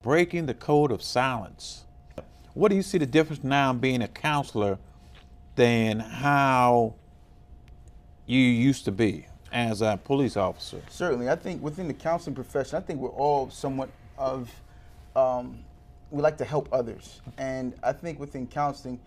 breaking the code of silence. What do you see the difference now being a counselor than how you used to be as a police officer? Certainly, I think within the counseling profession, I think we're all somewhat of, we like to help others. And I think within counseling,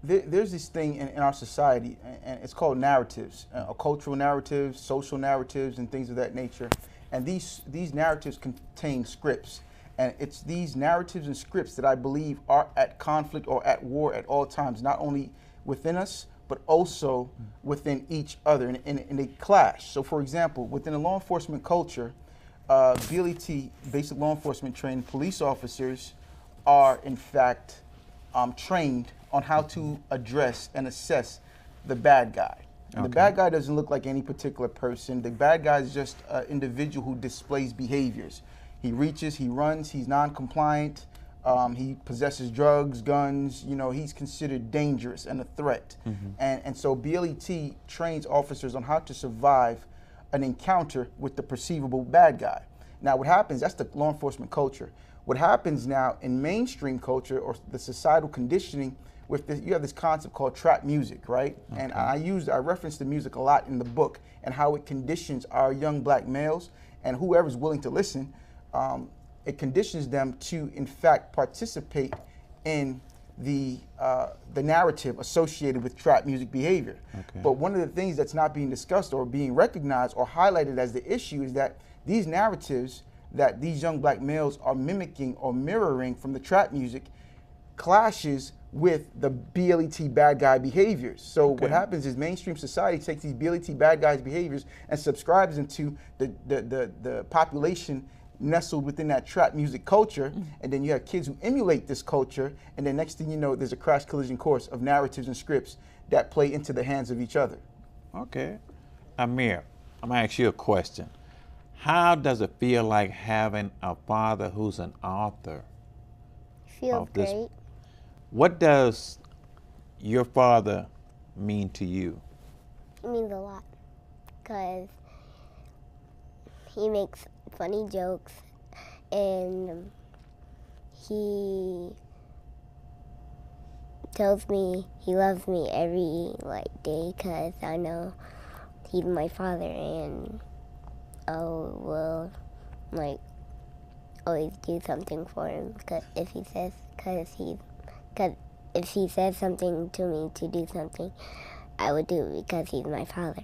there's this thing in our society, and it's called narratives, cultural narratives, social narratives, and things of that nature. And these narratives contain scripts. And it's these narratives and scripts that I believe are at conflict or at war at all times, not only within us, but also within each other, and they clash. So for example, within the law enforcement culture, BLET, basic law enforcement trained police officers are in fact trained on how to address and assess the bad guy. Okay. The bad guy doesn't look like any particular person. The bad guy is just an individual who displays behaviors. He reaches, he runs, he's non-compliant, he possesses drugs, guns, he's considered dangerous and a threat. And so BLET trains officers on how to survive an encounter with the perceivable bad guy. Now what happens, that's the law enforcement culture. What happens now in mainstream culture or the societal conditioning, with this, you have this concept called trap music, right? Okay. And I reference the music a lot in the book and how it conditions our young black males and whoever's willing to listen. It conditions them to, in fact, participate in the narrative associated with trap music behavior. Okay. But one of the things that's not being discussed or being recognized or highlighted as the issue is that these narratives that these young black males are mimicking or mirroring from the trap music clashes with the BLET bad guy behaviors. So okay. What happens is mainstream society takes these BLET bad guys behaviors and subscribes into the population nestled within that trap music culture, and then you have kids who emulate this culture, and then next thing you know, there's a crash collision course of narratives and scripts that play into the hands of each other. Okay. Amir, I'm gonna ask you a question. How does it feel like having a father who's an author? Feels great. What does your father mean to you? It means a lot, because he makes funny jokes, and he tells me he loves me every day, because I know he's my father, and I will always do something for him, because if he says something to me to do something, I would do it because he's my father.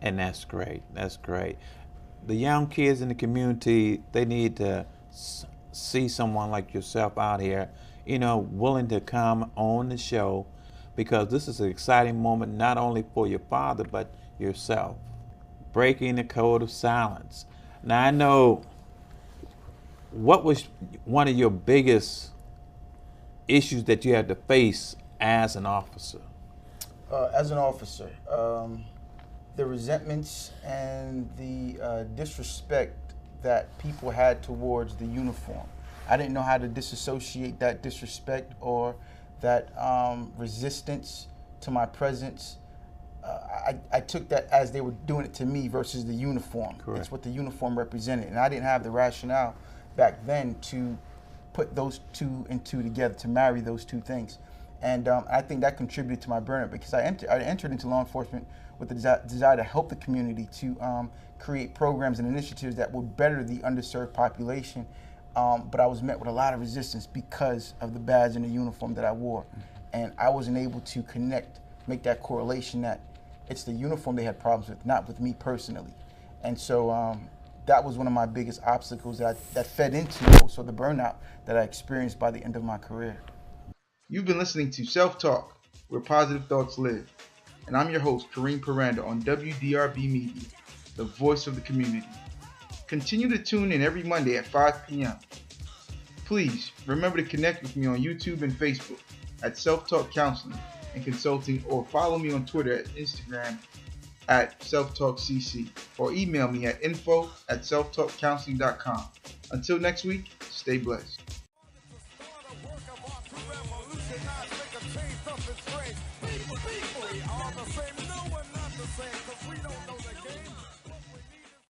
And that's great. That's great. The young kids in the community, they need to see someone like yourself out here, willing to come on the show, because this is an exciting moment not only for your father, but yourself. Breaking the code of silence. Now I know, what was one of your biggest issues that you had to face as an officer? As an officer, the resentments and the disrespect that people had towards the uniform. I didn't know how to disassociate that disrespect or that resistance to my presence. I took that as they were doing it to me versus the uniform. Correct. It's what the uniform represented. And I didn't have the rationale back then to put those two and two together, to marry those two things. And I think that contributed to my burnout, because I entered into law enforcement with the desire to help the community, to create programs and initiatives that would better the underserved population. But I was met with a lot of resistance because of the badge and the uniform that I wore. And I wasn't able to make that correlation that it's the uniform they had problems with, not with me personally. And so that was one of my biggest obstacles that fed into also the burnout that I experienced by the end of my career. You've been listening to Self Talk, where positive thoughts live. And I'm your host, Kareem Paranda, on WDRB Media, the voice of the community. Continue to tune in every Monday at 5 p.m. Please remember to connect with me on YouTube and Facebook at Self Talk Counseling and Consulting, or follow me on Twitter and Instagram at SelfTalkCC, or email me at info@selftalkcounseling.com. Until next week, stay blessed.